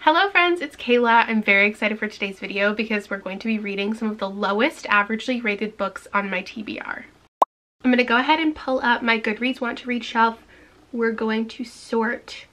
Hello friends, it's Kayla. I'm very excited for today's video because we're going to be reading some of the lowest averagely rated books on my TBR. I'm going to go ahead and pull up my Goodreads Want to Read shelf. We're going to sort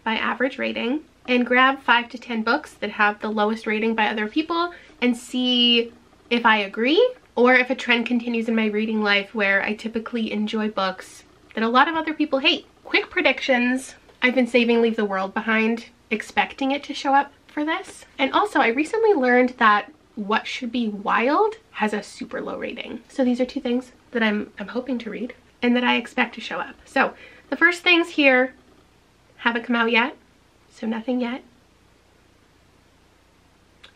by average rating and grab 5 to 10 books that have the lowest rating by other people and see if I agree or if a trend continues in my reading life where I typically enjoy books that a lot of other people hate. Quick predictions. I've been saving Leave the World Behind, expecting it to show up for this. And also I recently learned that What Should Be Wild has a super low rating. So these are two things that I'm hoping to read and that I expect to show up. So the first things here haven't come out yet, so nothing yet.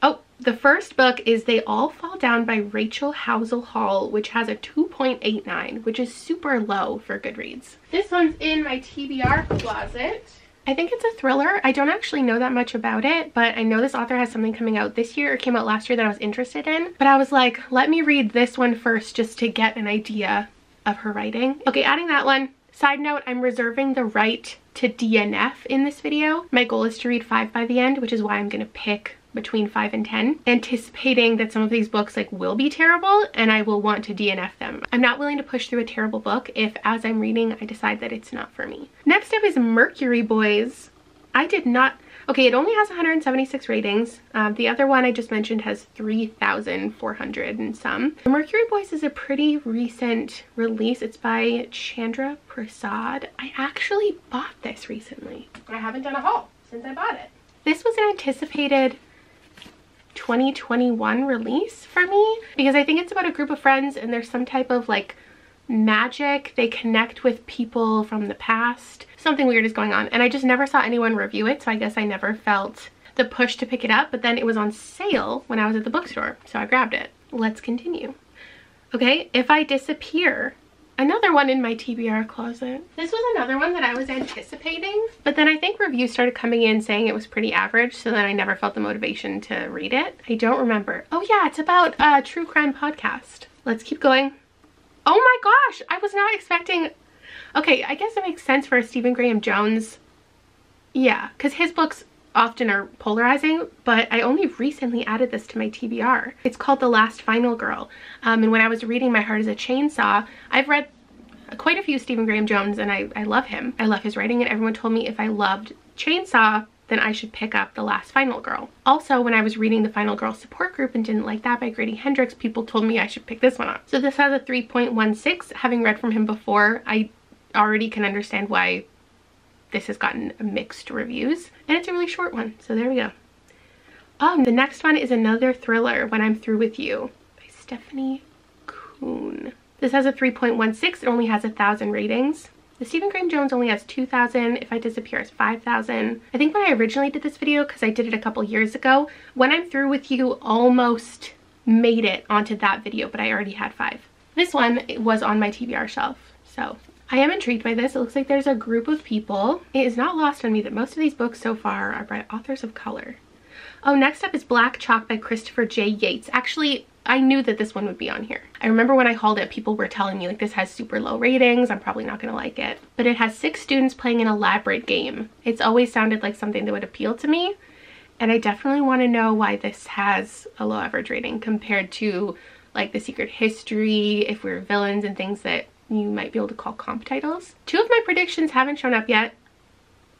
Oh, the first book is They All Fall Down by Rachel Housel Hall, which has a 2.89, which is super low for Goodreads. This one's in my TBR closet. I think it's a thriller. I don't actually know that much about it, but I know this author has something coming out this year or came out last year that I was interested in. But I was like, let me read this one first just to get an idea of her writing. Okay, adding that one. Side note, I'm reserving the right to DNF in this video. My goal is to read 5 by the end, which is why I'm gonna pick between 5 and 10, anticipating that some of these books will be terrible and I will want to DNF them. I'm not willing to push through a terrible book if as I'm reading I decide that it's not for me. Next up is Mercury Boys. Okay, it only has 176 ratings. The other one I just mentioned has 3,400 and some. Mercury Boys is a pretty recent release. It's by Chandra Prasad. I actually bought this recently. I haven't done a haul since I bought it. This was an anticipated 2021 release for me because I think it's about a group of friends and there's some type of magic. They connect with people from the past. Something weird is going on and I just never saw anyone review it, so I guess I never felt the push to pick it up, but then it was on sale when I was at the bookstore, so I grabbed it. Let's continue. Okay, If I Disappear. Another one in my TBR closet. This was another one that I was anticipating, but then I think reviews started coming in saying it was pretty average, so then I never felt the motivation to read it. I don't remember. Oh yeah, it's about a true crime podcast. Let's keep going. Oh my gosh, I was not expecting... Okay, I guess it makes sense for a Stephen Graham Jones. Yeah, because his books often are polarizing, but I only recently added this to my TBR. It's called The Last Final Girl. And when I was reading My Heart is a Chainsaw, I've read quite a few Stephen Graham Jones and I love him. I love his writing and everyone told me if I loved Chainsaw, then I should pick up The Last Final Girl. Also, when I was reading the Final Girl support group and didn't like that by Grady Hendrix, people told me I should pick this one up. So this has a 3.16. Having read from him before, I already can understand why this has gotten mixed reviews, and it's a really short one, so there we go. The next one is another thriller, When I'm Through With You by Stephanie Kuhn. This has a 3.16. It only has 1,000 ratings. The Stephen Graham Jones only has 2,000. If I Disappear has 5,000. I think when I originally did this video, because I did it a couple years ago, When I'm Through With You almost made it onto that video, but I already had 5. This one was on my TBR shelf, so I am intrigued by this. It looks like there's a group of people. It is not lost on me that most of these books so far are by authors of color. Oh, next up is Black Chalk by Christopher J. Yates. Actually, I knew that this one would be on here. I remember when I hauled it, people were telling me this has super low ratings. I'm probably not gonna like it. But it has 6 students playing an elaborate game. It's always sounded like something that would appeal to me. And I definitely want to know why this has a low average rating compared to The Secret History, If We're Villains, and things that you might be able to call comp titles. 2 of my predictions haven't shown up yet.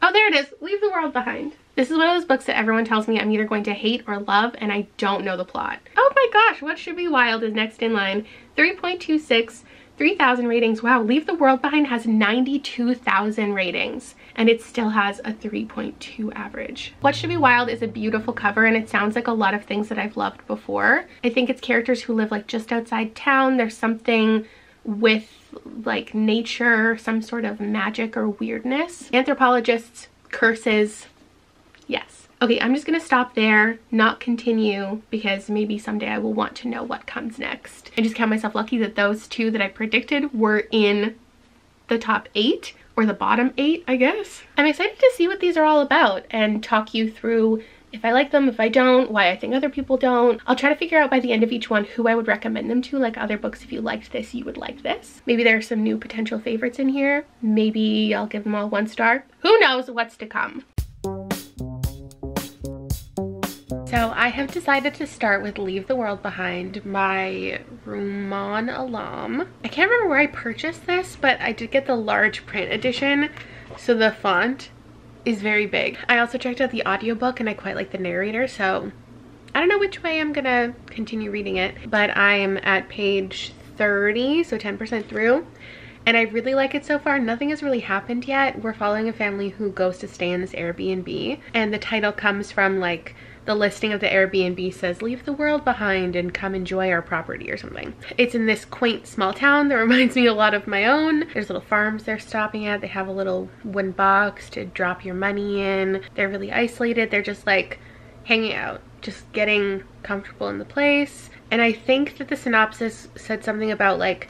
Oh, there it is. Leave the World Behind. This is one of those books that everyone tells me I'm either going to hate or love, and I don't know the plot. Oh my gosh, What Should Be Wild is next in line. 3.26, 3,000 ratings. Wow, Leave the World Behind has 92,000 ratings, and it still has a 3.2 average. What Should Be Wild is a beautiful cover, and it sounds like a lot of things that I've loved before. I think it's characters who live just outside town. There's something with nature, some sort of magic or weirdness. Anthropologists, curses, yes. Okay, I'm just gonna stop there, not continue, because maybe someday I will want to know what comes next. I just count myself lucky that those 2 that I predicted were in the top 8, or the bottom 8, I guess. I'm excited to see what these are all about and talk you through if I like them, if I don't, why I think other people don't. I'll try to figure out by the end of each one who I would recommend them to. Like other books, if you liked this, you would like this. Maybe there are some new potential favorites in here. Maybe I'll give them all 1 star. Who knows what's to come. So I have decided to start with Leave the World Behind by Rumaan Alam. I can't remember where I purchased this, but I did get the large print edition, so the font is very big. I also checked out the audiobook and I quite like the narrator, so I don't know which way I'm gonna continue reading it, but I'm at page 30, so 10% through. And I really like it so far. Nothing has really happened yet. We're following a family who goes to stay in this Airbnb, and the title comes from like the listing of the Airbnb says, "Leave the world behind and come enjoy our property," or something. It's in this quaint small town that reminds me a lot of my own. There's little farms they're stopping at. They have a little wooden box to drop your money in. They're really isolated. They're just like hanging out, just getting comfortable in the place. And I think that the synopsis said something about like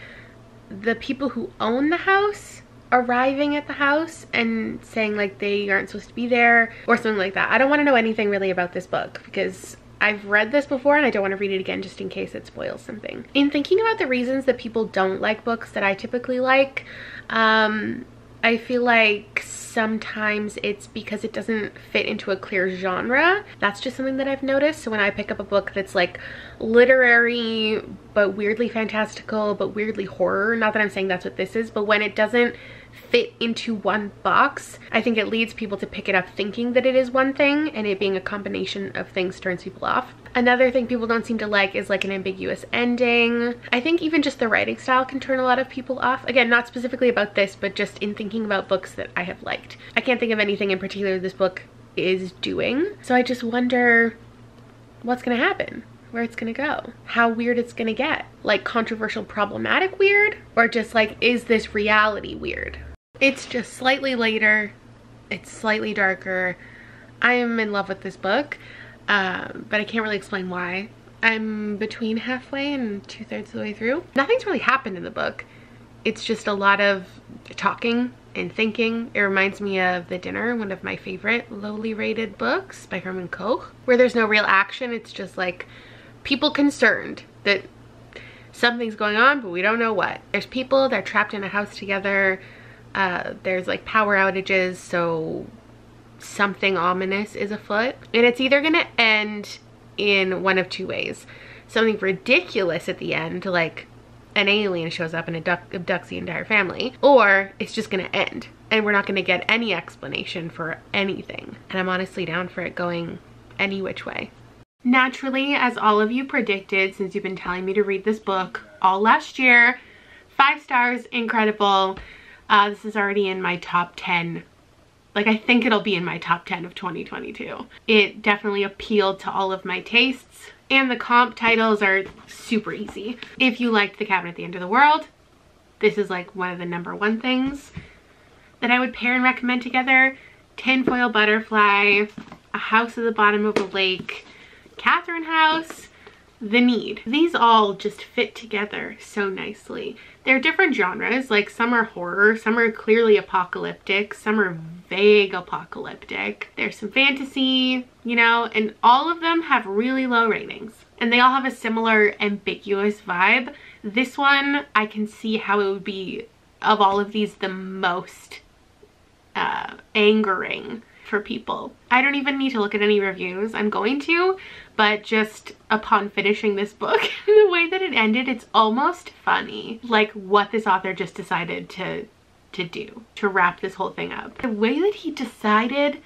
the people who own the house arriving at the house and saying like they aren't supposed to be there or something like that. I don't want to know anything really about this book because I've read this before and I don't want to read it again just in case it spoils something. In thinking about the reasons that people don't like books that I typically like, I feel like sometimes it's because it doesn't fit into a clear genre. That's just something that I've noticed. So when I pick up a book that's like literary but weirdly fantastical but weirdly horror, not that I'm saying that's what this is, but when it doesn't fit into one box, I think it leads people to pick it up thinking that it is one thing, and it being a combination of things turns people off. Another thing people don't seem to like is like an ambiguous ending. I think even just the writing style can turn a lot of people off. Again, not specifically about this, but just in thinking about books that I have liked. I can't think of anything in particular this book is doing. So I just wonder what's gonna happen, where it's gonna go, how weird it's gonna get. Like controversial, problematic weird, or just like, is this reality weird? It's just slightly later, it's slightly darker. I am in love with this book, but I can't really explain why. I'm between halfway and 2/3 of the way through. Nothing's really happened in the book. It's just a lot of talking and thinking. It reminds me of The Dinner, one of my favorite lowly rated books by Herman Koch, where there's no real action. It's just like people concerned that something's going on, but we don't know what. There's people, they're trapped in a house together. There's like power outages, so something ominous is afoot. And it's either gonna end in one of two ways. Something ridiculous at the end, like an alien shows up and abducts the entire family, or it's just gonna end and we're not gonna get any explanation for anything. And I'm honestly down for it going any which way. Naturally, as all of you predicted, since you've been telling me to read this book all last year, 5 stars, incredible. This is already in my top 10. Like, I think it'll be in my top 10 of 2022. It definitely appealed to all of my tastes, and the comp titles are super easy. If you liked The Cabin at the End of the World, this is like one of the #1 things that I would pair and recommend together. Tinfoil Butterfly, A House at the Bottom of a Lake, Catherine House, The Need. These all just fit together so nicely. They're different genres, like some are horror, some are clearly apocalyptic, some are vague apocalyptic. There's some fantasy, you know, and all of them have really low ratings. And they all have a similar ambiguous vibe. This one, I can see how it would be, of all of these, the most angering for people. I don't even need to look at any reviews. I'm going to, but just upon finishing this book, the way that it ended, it's almost funny. Like what this author just decided to do to wrap this whole thing up. The way that he decided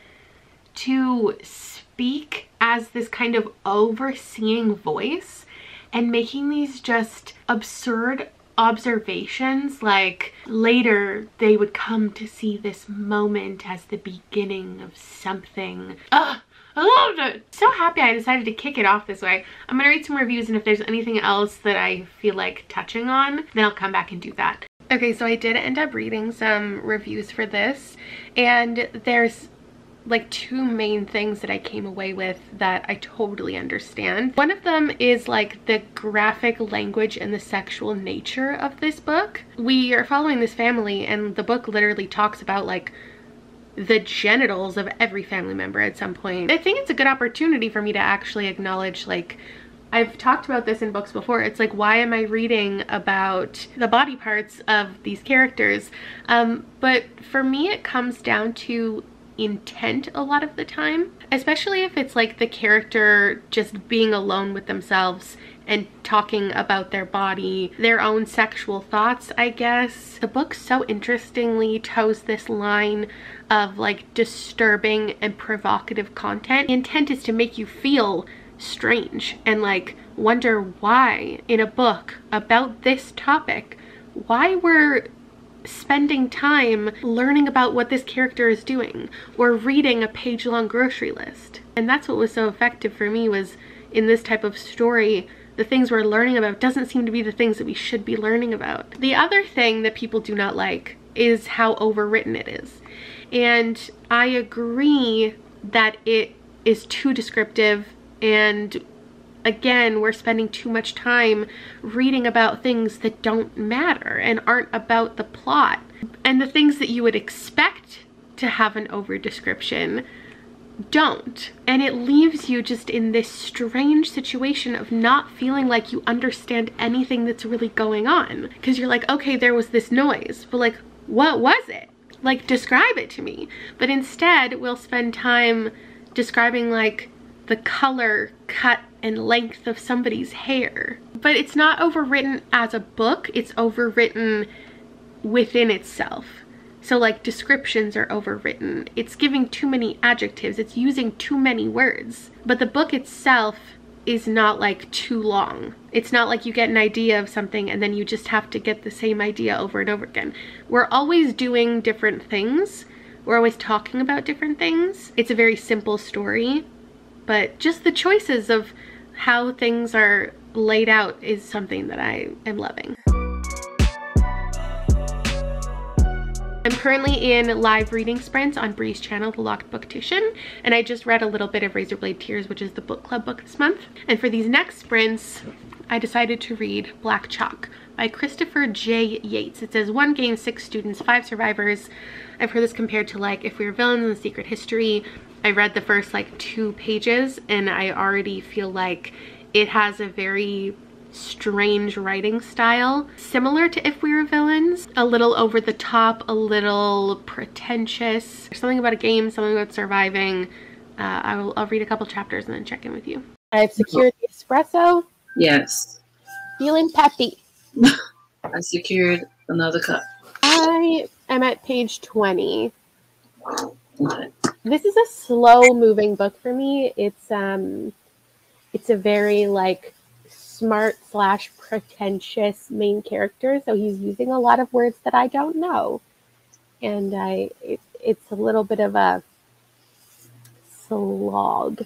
to speak as this kind of overseeing voice and making these just absurd observations, like later they would come to see this moment as the beginning of something. Ugh, I loved it. So happy I decided to kick it off this way. I'm gonna read some reviews, and if there's anything else that I feel like touching on, then I'll come back and do that. Okay, so I did end up reading some reviews for this, and there's like 2 main things that I came away with that I totally understand. One of them is like the graphic language and the sexual nature of this book. We are following this family, and the book literally talks about like the genitals of every family member at some point. I think it's a good opportunity for me to actually acknowledge, like, I've talked about this in books before. It's like, why am I reading about the body parts of these characters? But for me, it comes down to intent a lot of the time, especially if it's like the character just being alone with themselves and talking about their body, their own sexual thoughts, I guess. The book so interestingly toes this line of like disturbing and provocative content. The intent is to make you feel strange and like wonder why in a book about this topic, why we're spending time learning about what this character is doing or reading a page-long grocery list. And that's what was so effective for me, was in this type of story, the things we're learning about doesn't seem to be the things that we should be learning about. The other thing that people do not like is how overwritten it is. And I agree that it is too descriptive, and again, we're spending too much time reading about things that don't matter and aren't about the plot. And the things that you would expect to have an over description don't. And it leaves you just in this strange situation of not feeling like you understand anything that's really going on. Because you're like, okay, there was this noise, but like, what was it? Like, describe it to me. But instead, we'll spend time describing like the color, cut, and length of somebody's hair. But it's not overwritten as a book, it's overwritten within itself. So like descriptions are overwritten. It's giving too many adjectives, it's using too many words. But the book itself is not like too long. It's not like you get an idea of something and then you just have to get the same idea over and over again. We're always doing different things. We're always talking about different things. It's a very simple story, but just the choices of how things are laid out is something that I am loving. I'm currently in live reading sprints on Bree's channel, The Locked Booktician, and I just read a little bit of Razorblade Tears, which is the book club book this month. And for these next sprints, I decided to read Black Chalk by Christopher J. Yates. It says 1 game, 6 students, 5 survivors. I've heard this compared to like If We Were Villains and The Secret History. I read the first like 2 pages and I already feel like it has a very strange writing style, similar to If We Were Villains, a little over the top, a little pretentious. There's something about a game, something about surviving. I'll read a couple chapters and then check in with you. I've secured the espresso. Yes. Feeling peppy. I secured another cup. I am at page 20. Okay. This is a slow moving book for me. It's a very like smart / pretentious main character, so he's using a lot of words that I don't know, and it's a little bit of a slog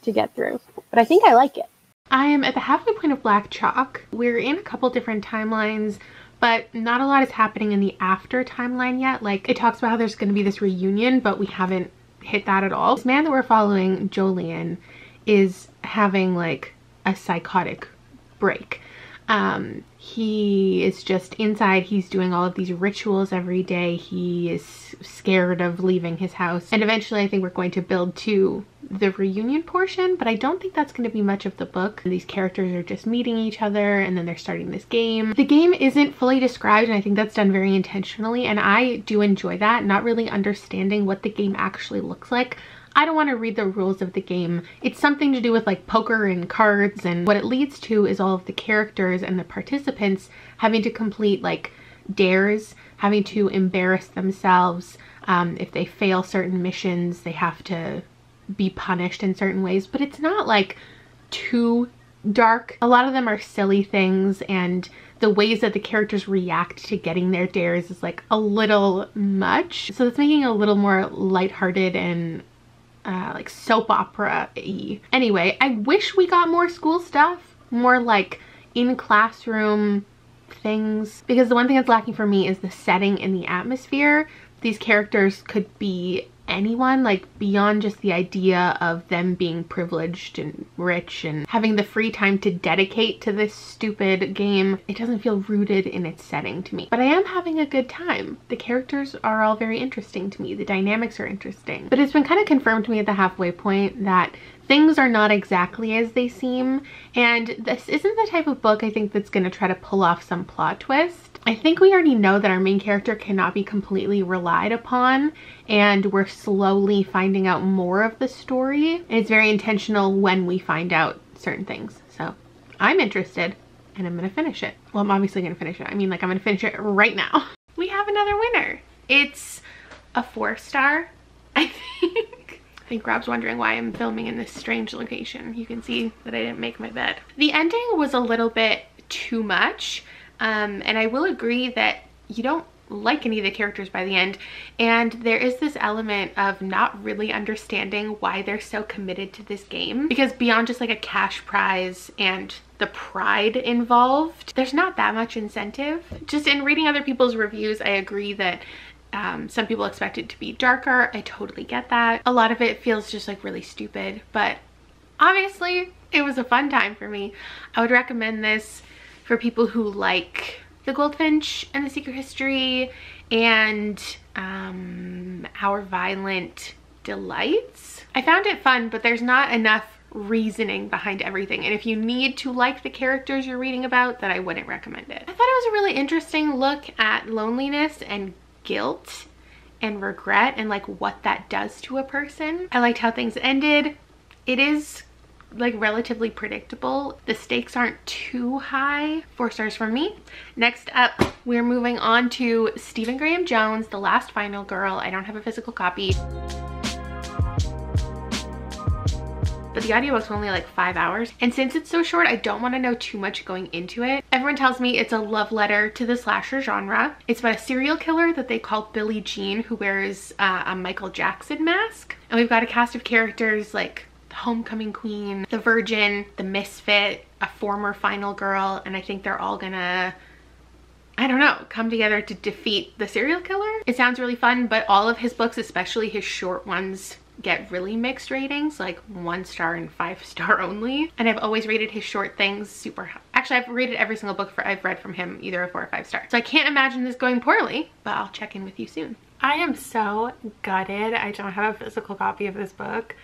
to get through, but I think I like it. I am at the halfway point of Black Chalk. We're in a couple different timelines, but not a lot is happening in the after timeline yet. Like, it talks about how there's going to be this reunion, but we haven't hit that at all. This man that we're following, Jolien, is having like a psychotic break. He is just inside. He's doing all of these rituals every day. He is scared of leaving his house. And eventually I think we're going to build to the reunion portion, but I don't think that's going to be much of the book. These characters are just meeting each other and then they're starting this game. The game isn't fully described, and I think that's done very intentionally, and I do enjoy that, not really understanding what the game actually looks like. I don't want to read the rules of the game. It's something to do with like poker and cards, and what it leads to is all of the characters and the participants having to complete like dares, having to embarrass themselves. If they fail certain missions, they have to be punished in certain ways, but it's not like too dark. A lot of them are silly things, and the ways that the characters react to getting their dares is like a little much. So it's making it a little more lighthearted and like soap opera-y. Anyway, I wish we got more school stuff, more like in classroom things, because the one thing that's lacking for me is the setting and the atmosphere. These characters could be anyone, like beyond just the idea of them being privileged and rich and having the free time to dedicate to this stupid game. It doesn't feel rooted in its setting to me, but I am having a good time. The characters are all very interesting to me. The dynamics are interesting, but it's been kind of confirmed to me at the halfway point that things are not exactly as they seem, and this isn't the type of book I think that's going to try to pull off some plot twist. I think we already know that our main character cannot be completely relied upon, and we're slowly finding out more of the story. And it's very intentional when we find out certain things. So I'm interested and I'm gonna finish it. Well, I'm obviously gonna finish it. I mean, like, I'm gonna finish it right now. We have another winner. It's a 4-star, I think. I think Rob's wondering why I'm filming in this strange location. You can see that I didn't make my bed. The ending was a little bit too much. And I will agree that you don't like any of the characters by the end, and there is this element of not really understanding why they're so committed to this game, because beyond just like a cash prize and the pride involved, there's not that much incentive. Just in reading other people's reviews, I agree that some people expect it to be darker. I totally get that. A lot of it feels just like really stupid, but obviously it was a fun time for me. I would recommend this for people who like The Goldfinch and The Secret History and Our Violent Delights. I found it fun, but there's not enough reasoning behind everything. And if you need to like the characters you're reading about, then I wouldn't recommend it. I thought it was a really interesting look at loneliness and guilt and regret and like what that does to a person. I liked how things ended. It is like relatively predictable. The stakes aren't too high. 4 stars from me. Next up, we're moving on to Stephen Graham Jones, The Last Final Girl. I don't have a physical copy, but the audiobook's only like 5 hours. And since it's so short, I don't want to know too much going into it. Everyone tells me it's a love letter to the slasher genre. It's about a serial killer that they call Billie Jean, who wears a Michael Jackson mask. And we've got a cast of characters like Homecoming Queen, the Virgin, the Misfit, a former final girl, and I think they're all gonna, I don't know, come together to defeat the serial killer. It sounds really fun, but all of his books, especially his short ones, get really mixed ratings, like 1 star and 5-star only. And I've always rated his short things super high. Actually, I've rated every single book I've read from him either a 4 or 5 star. So I can't imagine this going poorly, but I'll check in with you soon. I am so gutted I don't have a physical copy of this book.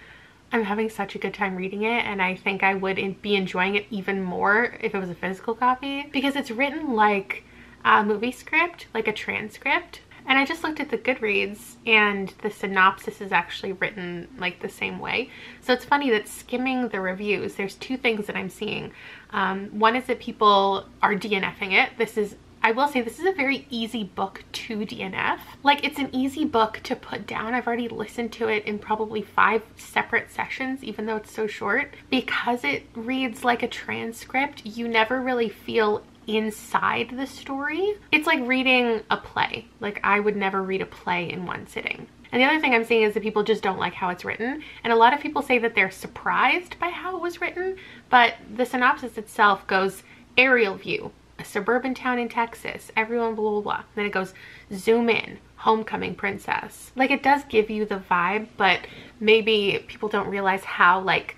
I'm having such a good time reading it, and I think I would be enjoying it even more if it was a physical copy, because it's written like a movie script, like a transcript. And I just looked at the Goodreads and the synopsis is actually written like the same way. So it's funny that skimming the reviews, there's 2 things that I'm seeing. One is that people are DNFing it. I will say this is a very easy book to DNF. Like, it's an easy book to put down. I've already listened to it in probably 5 separate sessions, even though it's so short. Because it reads like a transcript, you never really feel inside the story. It's like reading a play. Like, I would never read a play in one sitting. And the other thing I'm seeing is that people just don't like how it's written. And a lot of people say that they're surprised by how it was written, but the synopsis itself goes aerial view, a suburban town in Texas, everyone blah blah blah. Then it goes zoom in, homecoming princess. Like, it does give you the vibe, but maybe people don't realize how like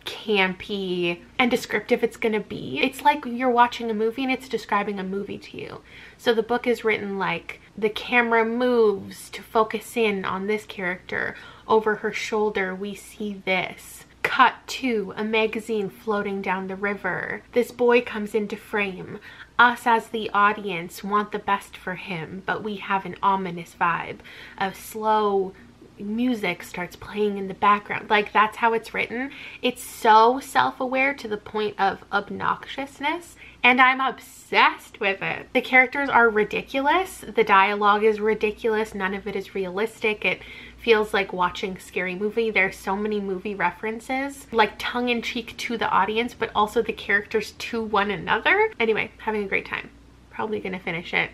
campy and descriptive it's gonna be. It's like you're watching a movie and it's describing a movie to you. So the book is written like the camera moves to focus in on this character. Over her shoulder we see this. Cut to a magazine floating down the river. This boy comes into frame. Us as the audience want the best for him, but we have an ominous vibe. A slow music starts playing in the background. Like, that's how it's written. It's so self-aware to the point of obnoxiousness, and I'm obsessed with it. The characters are ridiculous. The dialogue is ridiculous. None of it is realistic. It feels like watching a scary movie. There's so many movie references, like tongue-in-cheek to the audience, but also the characters to one another. Anyway, having a great time. Probably gonna finish it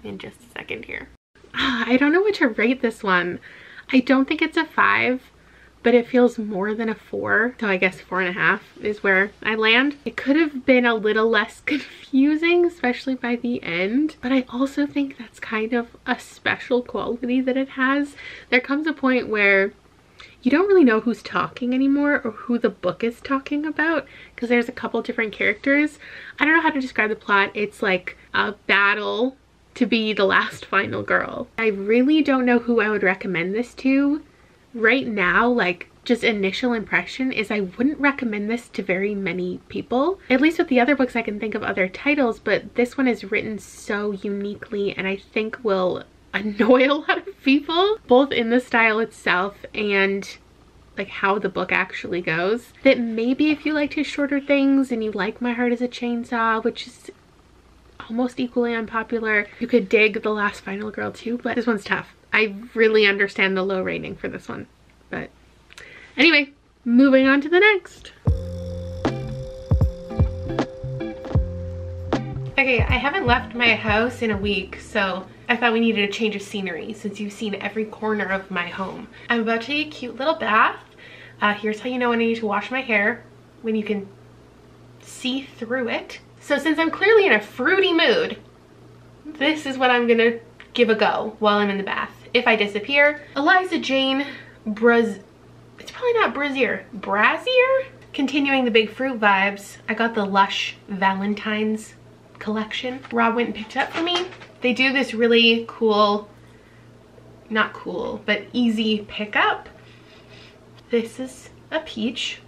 in just a second here. I don't know what to rate this one. I don't think it's a 5, but it feels more than a 4. So I guess 4.5 is where I land. It could have been a little less confusing, especially by the end. But I also think that's kind of a special quality that it has. There comes a point where you don't really know who's talking anymore or who the book is talking about, because there's a couple different characters. I don't know how to describe the plot. It's like a battle to be the last final girl. I really don't know who I would recommend this to right now, like just initial impression is I wouldn't recommend this to very many people. At least with the other books I can think of other titles, but this one is written so uniquely and I think will annoy a lot of people, both in the style itself and like how the book actually goes, that maybe if you liked his shorter things and you like My Heart is a Chainsaw, which is almost equally unpopular, you could dig The Last Final Girl too, but this one's tough. I really understand the low rating for this one. But anyway, moving on to the next. Okay, I haven't left my house in a week, so I thought we needed a change of scenery since you've seen every corner of my home. I'm about to take a cute little bath. Here's how you know when I need to wash my hair, when you can see through it. So since I'm clearly in a fruity mood, this is what I'm gonna give a go while I'm in the bath. If I disappear, Eliza Jane it's probably not Brazier. Continuing the big fruit vibes, I got the Lush Valentine's collection. Rob went and picked up for me. They do this really cool, not cool, but easy pickup. This is a peach.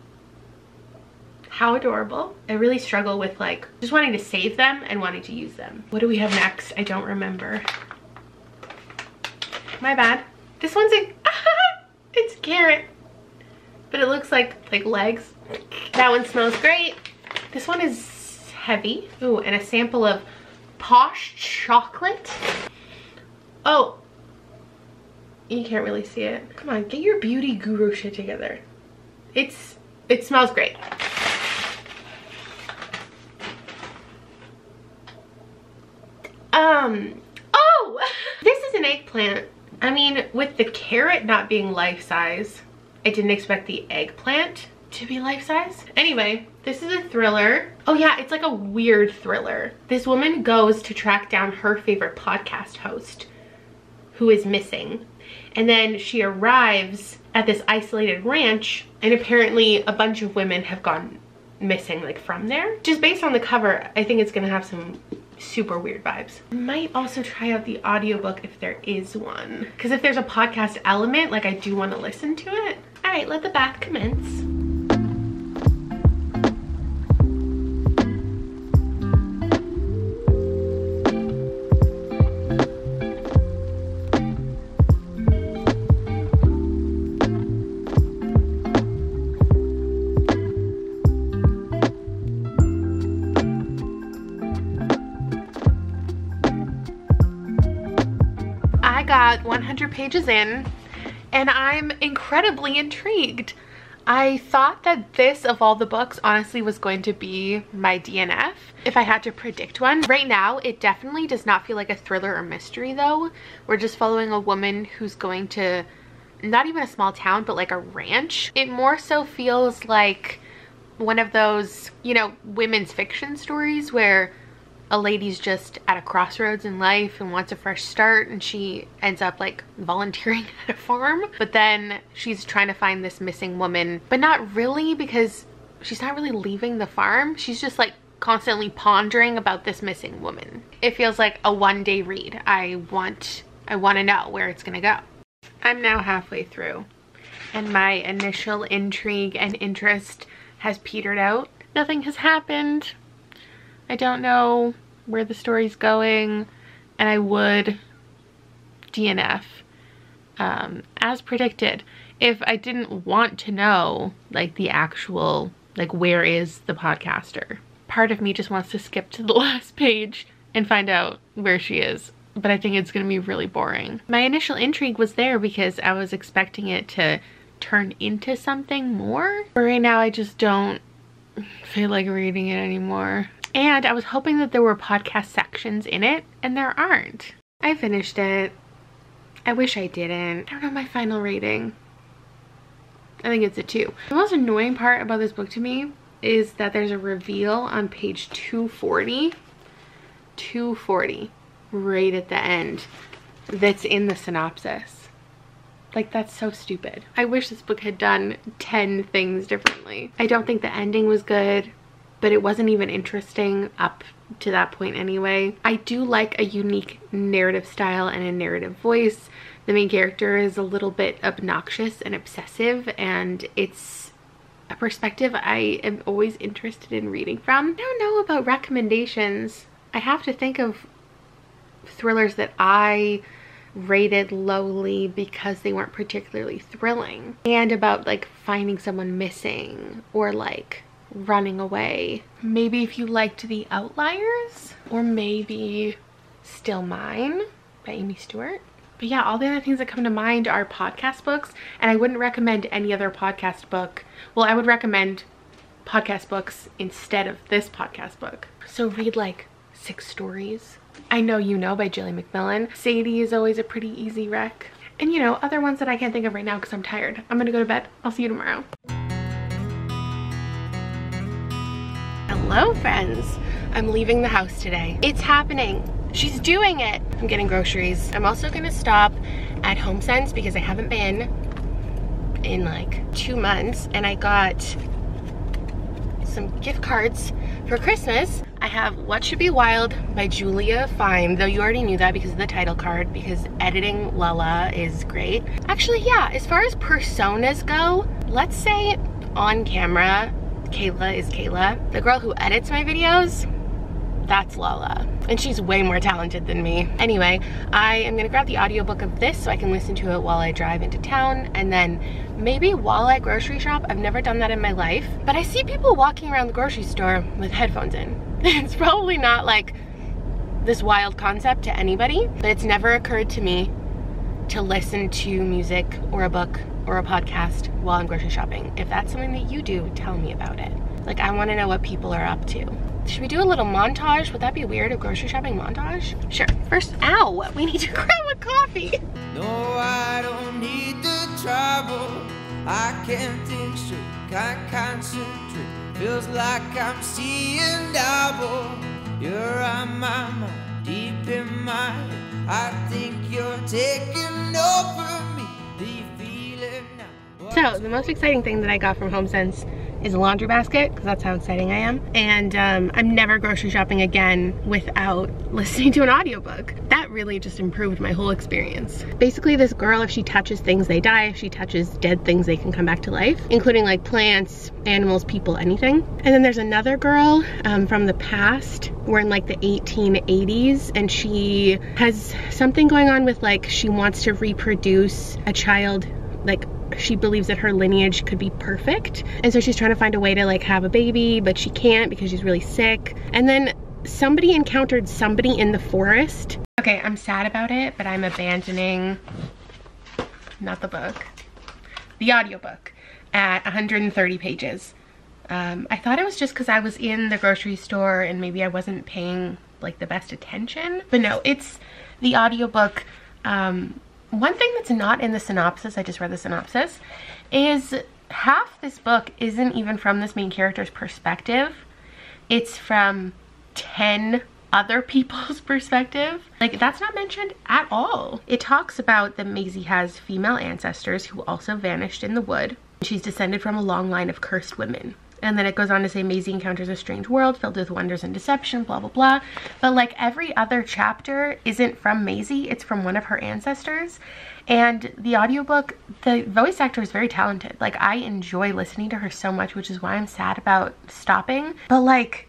How adorable. I really struggle with like just wanting to save them and wanting to use them. What do we have next? I don't remember. My bad. This one's a it's carrot, but it looks like legs. That one smells great. This one is heavy. Ooh, and a sample of Posh chocolate. Oh, you can't really see it. Come on, get your beauty guru shit together. It smells great. Oh, this is an eggplant. I mean, with the carrot not being life size, I didn't expect the eggplant to be life size. Anyway, this is a thriller. Oh yeah, it's like a weird thriller. This woman goes to track down her favorite podcast host who is missing. And then she arrives at this isolated ranch and apparently a bunch of women have gone missing like from there. Just based on the cover, I think it's gonna have some super weird vibes. Might also try out the audiobook if there is one. Because if there's a podcast element, like I do want to listen to it. All right, let the bath commence. Got 100 pages in and I'm incredibly intrigued. I thought that this of all the books honestly was going to be my DNF if I had to predict one. Right now it definitely does not feel like a thriller or mystery though. We're just following a woman who's going to not even a small town but like a ranch. It more so feels like one of those, you know, women's fiction stories where a lady's just at a crossroads in life and wants a fresh start and she ends up like volunteering at a farm, but then she's trying to find this missing woman, but not really because she's not really leaving the farm. She's just like constantly pondering about this missing woman. It feels like a one-day read. I want to know where it's gonna go. I'm now halfway through and my initial intrigue and interest has petered out. Nothing has happened. I don't know where the story's going and I would DNF as predicted if I didn't want to know like the actual like where is the podcaster. Part of me just wants to skip to the last page and find out where she is, but I think it's gonna be really boring. My initial intrigue was there because I was expecting it to turn into something more, but right now I just don't feel like reading it anymore. And I was hoping that there were podcast sections in it, and there aren't. I finished it. I wish I didn't. I don't know my final rating. I think it's a 2. The most annoying part about this book to me is that there's a reveal on page 240. 240, right at the end, that's in the synopsis. Like, that's so stupid. I wish this book had done 10 things differently. I don't think the ending was good, but it wasn't even interesting up to that point anyway. I do like a unique narrative style and a narrative voice. The main character is a little bit obnoxious and obsessive, and it's a perspective I am always interested in reading from. I don't know about recommendations. I have to think of thrillers that I rated lowly because they weren't particularly thrilling, and about like finding someone missing or like running away. Maybe if you liked The Outliers, or maybe Still Mine by Amy Stewart. But yeah, all the other things that come to mind are podcast books, and I wouldn't recommend any other podcast book. Well, I would recommend podcast books instead of this podcast book. So read like 6 Stories. I Know You Know by Jillian McMillan. Sadie is always a pretty easy rec. And you know, other ones that I can't think of right now because I'm tired. I'm gonna go to bed. I'll see you tomorrow. Hello friends. I'm leaving the house today. It's happening. She's doing it. I'm getting groceries. I'm also gonna stop at HomeSense because I haven't been in like 2 months, and I got some gift cards for Christmas. I have What Should Be Wild by Julia Fine, though you already knew that because of the title card, because editing Lala is great. Actually, yeah, as far as personas go, let's say on camera, Kayla is Kayla. The girl who edits my videos, that's Lala. And she's way more talented than me. Anyway, I am gonna grab the audiobook of this so I can listen to it while I drive into town, and then maybe while I grocery shop. I've never done that in my life, but I see people walking around the grocery store with headphones in. It's probably not like this wild concept to anybody, but it's never occurred to me to listen to music or a book or a podcast while I'm grocery shopping. If that's something that you do, tell me about it. Like, I wanna know what people are up to. Should we do a little montage? Would that be weird, a grocery shopping montage? Sure. First, ow, we need to grab a coffee. No, I don't need the trouble. I can't think straight, can't concentrate. Feels like I'm seeing double. You're on my mind, deep in my head. I think you're taking over me. Do you feel it now? So, the most exciting thing that I got from HomeSense is a laundry basket, because that's how exciting I am. And I'm never grocery shopping again without listening to an audiobook. That really just improved my whole experience. Basically, this girl, if she touches things, they die. If she touches dead things, they can come back to life, including like plants, animals, people, anything. And then there's another girl from the past. We're in like the 1880s, and she has something going on with like, she wants to reproduce a child, like she believes that her lineage could be perfect, and so she's trying to find a way to like have a baby, but she can't because she's really sick. And then somebody encountered somebody in the forest. Okay, I'm sad about it, but I'm abandoning, not the book, the audiobook at 130 pages. I thought it was just because I was in the grocery store and maybe I wasn't paying like the best attention, but no, it's the audiobook. One thing that's not in the synopsis, I just read the synopsis, is half this book isn't even from this main character's perspective. It's from 10 other people's perspective. Like, that's not mentioned at all. It talks about that Maisie has female ancestors who also vanished in the wood. She's descended from a long line of cursed women. And then it goes on to say Maisie encounters a strange world filled with wonders and deception, blah, blah, blah. But like every other chapter isn't from Maisie, it's from one of her ancestors. And the audiobook, the voice actor is very talented. Like, I enjoy listening to her so much, which is why I'm sad about stopping. But like,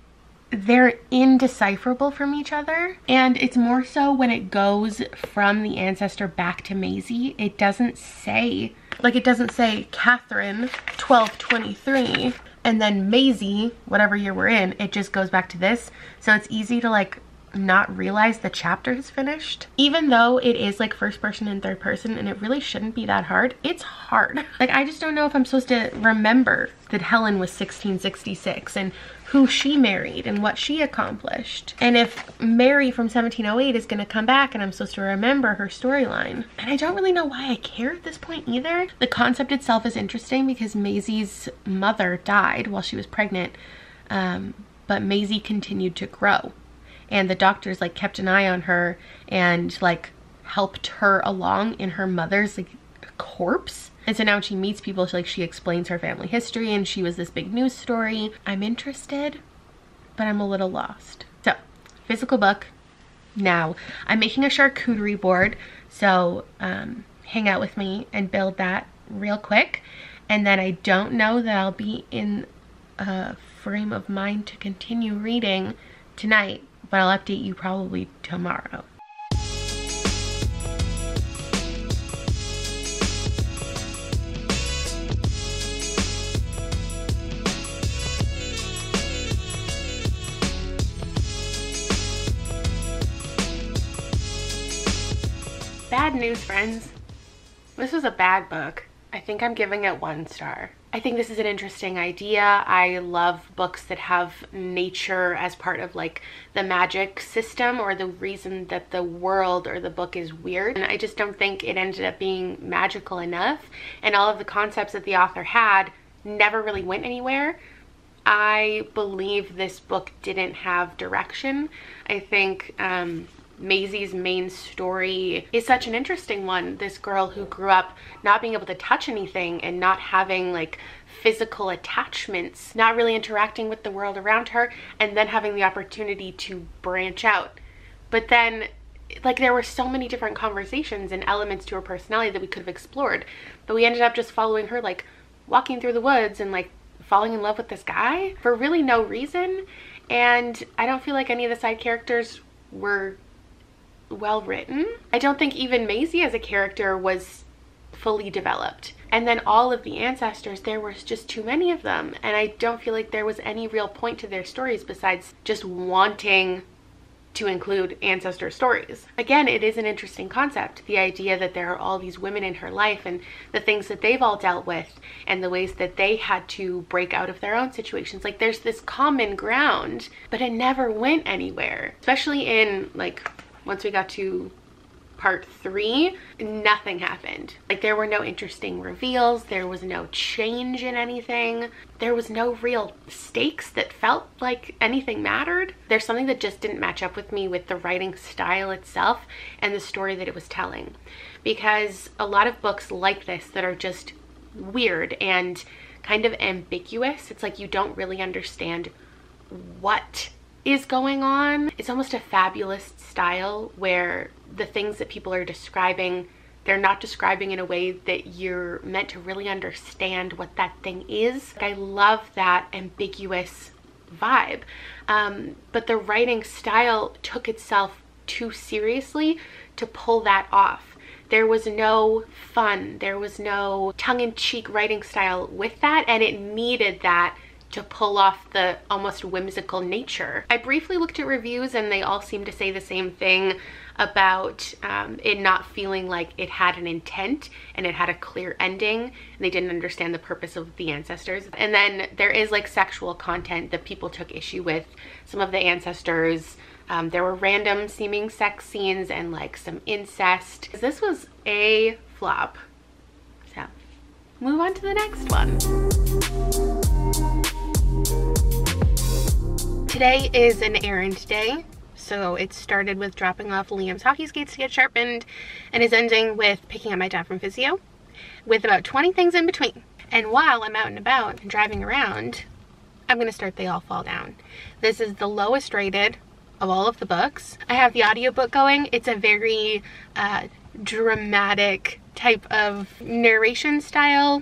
they're indecipherable from each other. And it's more so when it goes from the ancestor back to Maisie, it doesn't say, like, it doesn't say Catherine 1223 and then Maisie, whatever year we're in, it just goes back to this. So it's easy to like not realize the chapter is finished. Even though it is like first person and third person, and it really shouldn't be that hard, it's hard. Like, I just don't know if I'm supposed to remember that Helen was 1666 and who she married and what she accomplished. And if Mary from 1708 is gonna come back and I'm supposed to remember her storyline. And I don't really know why I care at this point either. The concept itself is interesting because Maisie's mother died while she was pregnant, but Maisie continued to grow. And the doctors like kept an eye on her and like helped her along in her mother's like corpse. And so now when she meets people, she explains her family history, and she was this big news story. I'm interested, but I'm a little lost. So, physical book. Now, I'm making a charcuterie board. So, hang out with me and build that real quick. And then I don't know that I'll be in a frame of mind to continue reading tonight, but I'll update you probably tomorrow. Bad news, friends. This was a bad book. I think I'm giving it 1 star. I think this is an interesting idea. I love books that have nature as part of like the magic system or the reason that the world or the book is weird. And I just don't think it ended up being magical enough. And all of the concepts that the author had never really went anywhere. I believe this book didn't have direction. I think Maisie's main story is such an interesting one. This girl who grew up not being able to touch anything and not having like physical attachments, not really interacting with the world around her, and then having the opportunity to branch out. But then like there were so many different conversations and elements to her personality that we could have explored, but we ended up just following her like walking through the woods and like falling in love with this guy for really no reason. And I don't feel like any of the side characters were well written. I don't think even Maisie as a character was fully developed. And then all of the ancestors, there was just too many of them. And I don't feel like there was any real point to their stories besides just wanting to include ancestor stories. Again, it is an interesting concept. The idea that there are all these women in her life and the things that they've all dealt with and the ways that they had to break out of their own situations. Like there's this common ground, but it never went anywhere. Especially in like, once we got to part 3, nothing happened. Like there were no interesting reveals, there was no change in anything, there was no real stakes that felt like anything mattered. There's something that just didn't match up with me with the writing style itself and the story that it was telling. Because a lot of books like this that are just weird and kind of ambiguous, it's like you don't really understand what is going on. It's almost a fabulous style where the things that people are describing, they're not describing in a way that you're meant to really understand what that thing is. I love that ambiguous vibe. But the writing style took itself too seriously to pull that off. There was no fun, there was no tongue-in-cheek writing style with that, and it needed that to pull off the almost whimsical nature. I briefly looked at reviews and they all seem to say the same thing about it not feeling like it had an intent and it had a clear ending and they didn't understand the purpose of the ancestors. And then there is like sexual content that people took issue with. Some of the ancestors, there were random seeming sex scenes and like some incest. This was a flop. So move on to the next one. Today is an errand day, so it started with dropping off Liam's hockey skates to get sharpened and is ending with picking up my dad from physio, with about 20 things in between. And while I'm out and about and driving around, I'm going to start They All Fall Down. This is the lowest rated of all of the books. I have the audiobook going. It's a very dramatic type of narration style,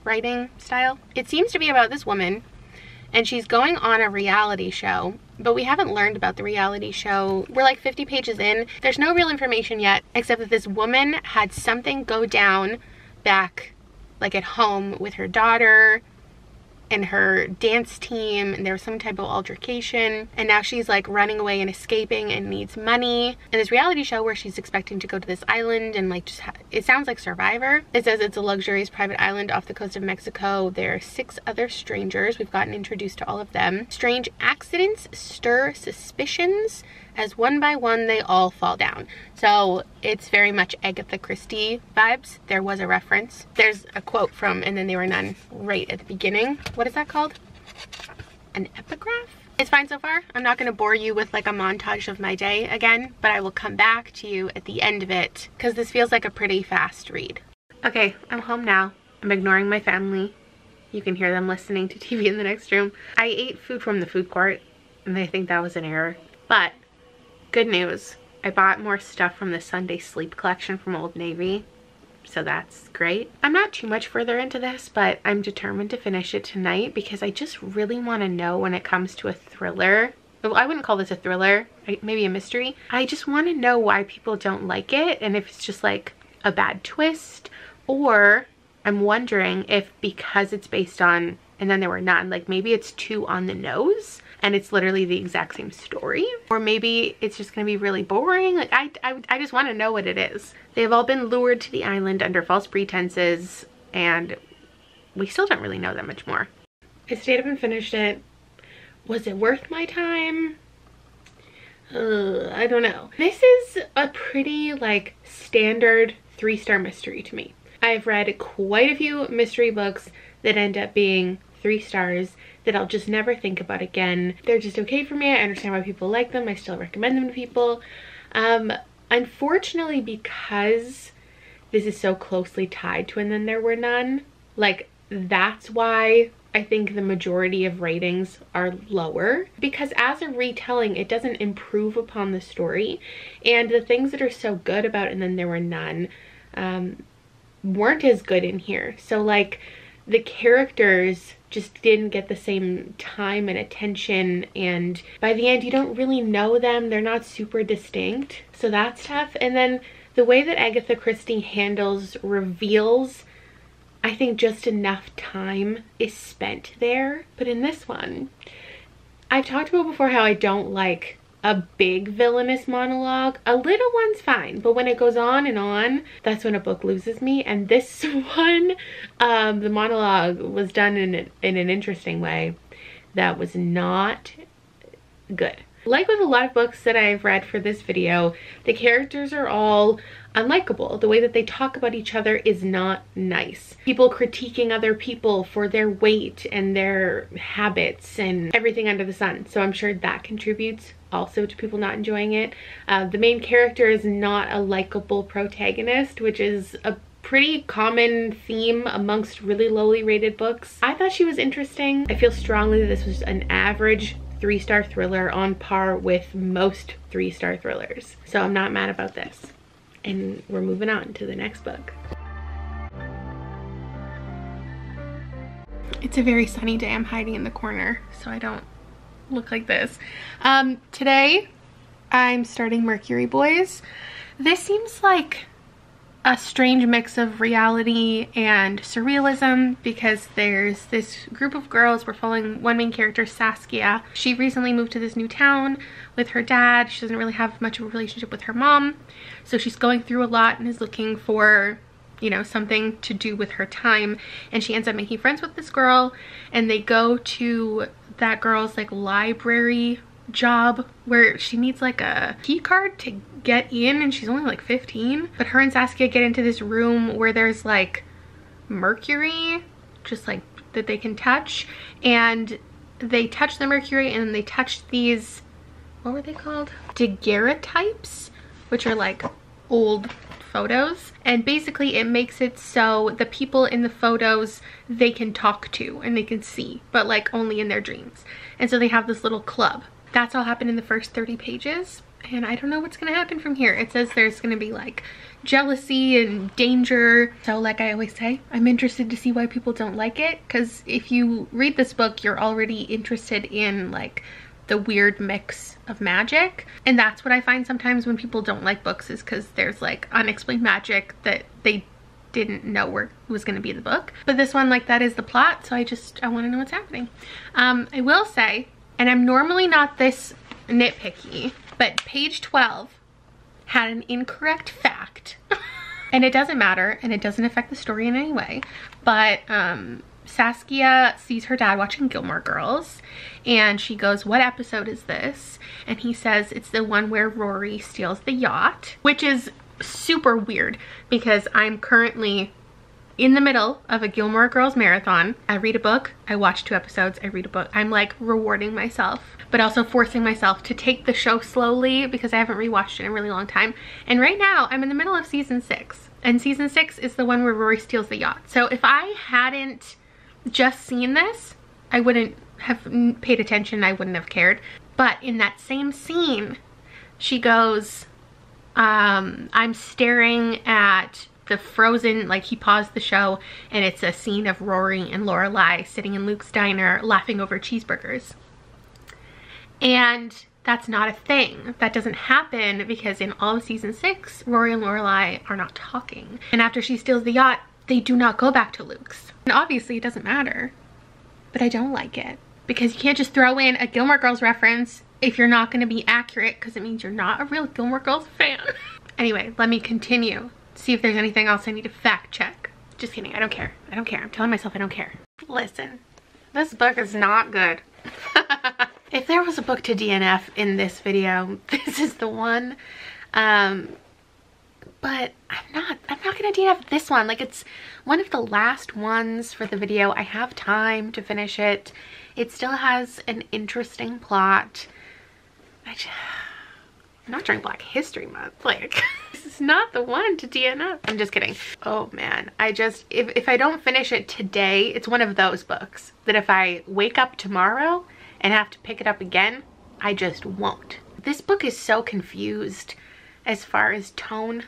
writing style. It seems to be about this woman and she's going on a reality show, but we haven't learned about the reality show. We're like 50 pages in. There's no real information yet, except that this woman had something go down back like at home with her daughter and her dance team, and there was some type of altercation, and now she's like running away and escaping and needs money. And this reality show where she's expecting to go to this island and like just it sounds like Survivor. It says it's a luxurious private island off the coast of Mexico. There are 6 other strangers. We've gotten introduced to all of them. Strange accidents stir suspicions as one by one they all fall down. So it's very much Agatha Christie vibes. There was a reference. There's a quote from And Then They Were None right at the beginning. What is that called? An epigraph? It's fine so far. I'm not going to bore you with like a montage of my day again, but I will come back to you at the end of it because this feels like a pretty fast read. Okay, I'm home now. I'm ignoring my family. You can hear them listening to TV in the next room. I ate food from the food court and I think that was an error, but good news. I bought more stuff from the Sunday Sleep collection from Old Navy. so that's great. I'm not too much further into this, but I'm determined to finish it tonight because I just really want to know when it comes to a thriller. Well, I wouldn't call this a thriller, maybe a mystery. I just want to know why people don't like it, and if it's just like a bad twist, or I'm wondering if because it's based on And Then There Were None, like maybe it's too on the nose and it's literally the exact same story, or maybe it's just gonna be really boring. Like I just want to know what it is. They've all been lured to the island under false pretenses, and we still don't really know that much more. I stayed up and finished it. Was it worth my time? I don't know. This is a pretty like standard 3-star mystery to me. I've read quite a few mystery books that end up being 3 stars that I'll just never think about again. They're just okay for me. I understand why people like them. I still recommend them to people. Unfortunately, because this is so closely tied to And Then There Were None, like that's why I think the majority of ratings are lower, because as a retelling it doesn't improve upon the story, and the things that are so good about And Then There Were None weren't as good in here. So like the characters just didn't get the same time and attention, and by the end you don't really know them. They're not super distinct, so that's tough. And then the way that Agatha Christie handles reveals, I think just enough time is spent there. But in this one, I've talked about before how I don't like a big villainous monologue. A little one's fine, but when it goes on and on, that's when a book loses me. And this one, the monologue was done in an interesting way that was not good. Like with a lot of books that I've read for this video, the characters are all unlikable. The way that they talk about each other is not nice. People critiquing other people for their weight and their habits and everything under the sun. So I'm sure that contributes also to people not enjoying it. The main character is not a likable protagonist, which is a pretty common theme amongst really lowly rated books. I thought she was interesting. I feel strongly that this was an average 3-star thriller on par with most 3-star thrillers. So I'm not mad about this. And we're moving on to the next book. It's a very sunny day. I'm hiding in the corner so I don't look like this. Today I'm starting Mercury Boys. This seems like a strange mix of reality and surrealism, because there's this group of girls. We're following one main character, Saskia. She recently moved to this new town with her dad. She doesn't really have much of a relationship with her mom, so she's going through a lot and is looking for, you know, something to do with her time. And she ends up making friends with this girl, and they go to that girl's like library job where she needs like a key card to get in, and she's only like 15. But her and Saskia get into this room where there's like mercury, just like that they can touch, and they touch the mercury, and they touch these, what were they called? Daguerreotypes, which are like old photos, and basically it makes it so the people in the photos they can talk to and they can see, but like only in their dreams. And so they have this little club. That's all happened in the first 30 pages, and I don't know what's gonna happen from here. It says there's gonna be like jealousy and danger. So like I always say, I'm interested to see why people don't like it, because if you read this book you're already interested in like the weird mix of magic, and that's what I find sometimes when people don't like books, is because there's like unexplained magic that they didn't know where was going to be the book. But this one, like, that is the plot, so I want to know what's happening. I will say, and I'm normally not this nitpicky, but page 12 had an incorrect fact and it doesn't matter and it doesn't affect the story in any way, but Saskia sees her dad watching Gilmore Girls, and she goes, "What episode is this?" And he says it's the one where Rory steals the yacht, which is super weird because I'm currently in the middle of a Gilmore Girls marathon. I read a book, I watch 2 episodes, I read a book. I'm like rewarding myself, but also forcing myself to take the show slowly because I haven't rewatched it in a really long time. And right now I'm in the middle of season 6, and season 6 is the one where Rory steals the yacht. So if I hadn't just seen this, I wouldn't have paid attention, I wouldn't have cared. But in that same scene, she goes, I'm staring at the frozen, like he paused the show and it's a scene of Rory and Lorelai sitting in Luke's diner laughing over cheeseburgers. And that's not a thing. That doesn't happen because in all of season 6, Rory and Lorelai are not talking. And after she steals the yacht, they do not go back to Luke's. And obviously it doesn't matter, but I don't like it because you can't just throw in a Gilmore Girls reference if you're not going to be accurate, because it means you're not a real Gilmore Girls fan. Anyway, let me continue. See if there's anything else I need to fact check. Just kidding, I don't care. I don't care. I'm telling myself I don't care. Listen, this book is not good. If there was a book to DNF in this video, this is the one. But I'm not gonna DNF this one. Like, it's one of the last ones for the video. I have time to finish it. It still has an interesting plot. Not during Black History Month. Like, this is not the one to DNF. I'm just kidding. Oh man, if I don't finish it today, it's one of those books that if I wake up tomorrow and have to pick it up again, I just won't. This book is so confused as far as tone.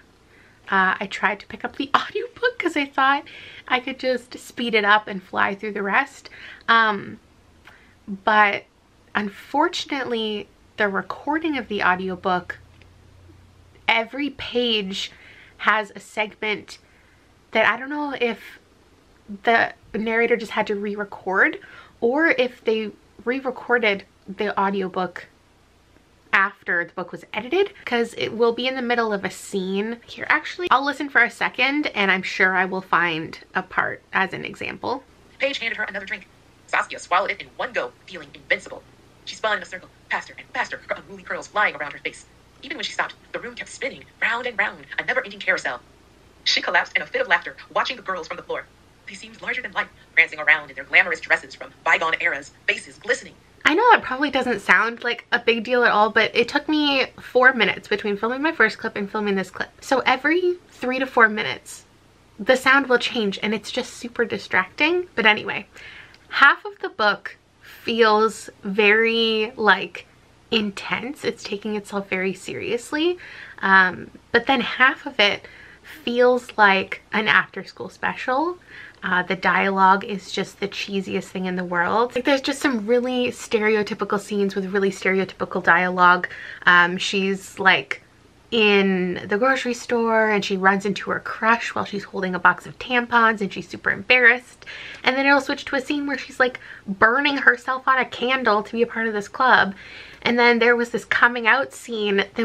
I tried to pick up the audiobook because I thought I could just speed it up and fly through the rest. But unfortunately, the recording of the audiobook, every page has a segment that I don't know if the narrator just had to re-record or if they re-recorded the audiobook after the book was edited, because it will be in the middle of a scene. Here, actually, I'll listen for a second and I'm sure I will find a part as an example. Paige handed her another drink. Saskia swallowed it in one go, feeling invincible. She spun in a circle, faster and faster, her unruly curls flying around her face. Even when she stopped, the room kept spinning, round and round, a never-ending carousel. She collapsed in a fit of laughter, watching the girls from the floor. They seemed larger than life, prancing around in their glamorous dresses from bygone eras, faces glistening. I know that probably doesn't sound like a big deal at all, but it took me 4 minutes between filming my first clip and filming this clip. So every 3 to 4 minutes, the sound will change and it's just super distracting. But anyway, half of the book feels very like intense. It's taking itself very seriously. But then half of it feels like an after school special. The dialogue is just the cheesiest thing in the world. Like, there's just some really stereotypical scenes with really stereotypical dialogue. She's like in the grocery store and she runs into her crush while she's holding a box of tampons and she's super embarrassed. And then it'll switch to a scene where she's like burning herself on a candle to be a part of this club. And then there was this coming out scene that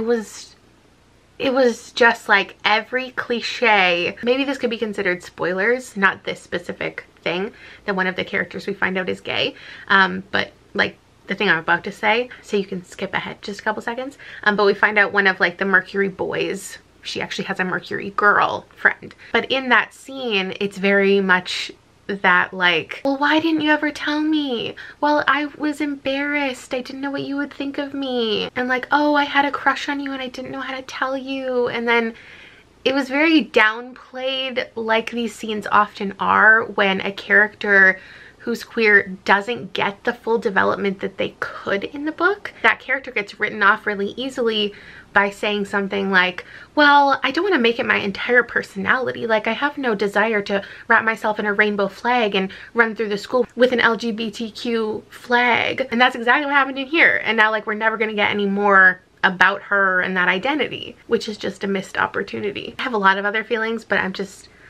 it was just like every cliche. Maybe this could be considered spoilers, not this specific thing, that one of the characters we find out is gay. But like the thing I'm about to say, so you can skip ahead just a couple seconds. But we find out one of like the Mercury boys, she actually has a Mercury girl friend. But in that scene, it's very much that like, well, why didn't you ever tell me? Well, I was embarrassed. I didn't know what you would think of me. And like, oh, I had a crush on you and I didn't know how to tell you. And then it was very downplayed, like these scenes often are when a character who's queer doesn't get the full development that they could in the book. That character gets written off really easily by saying something like, well, I don't want to make it my entire personality. Like, I have no desire to wrap myself in a rainbow flag and run through the school with an LGBTQ flag. And that's exactly what happened in here. And now, like, we're never going to get any more about her and that identity, which is just a missed opportunity. I have a lot of other feelings, but I'm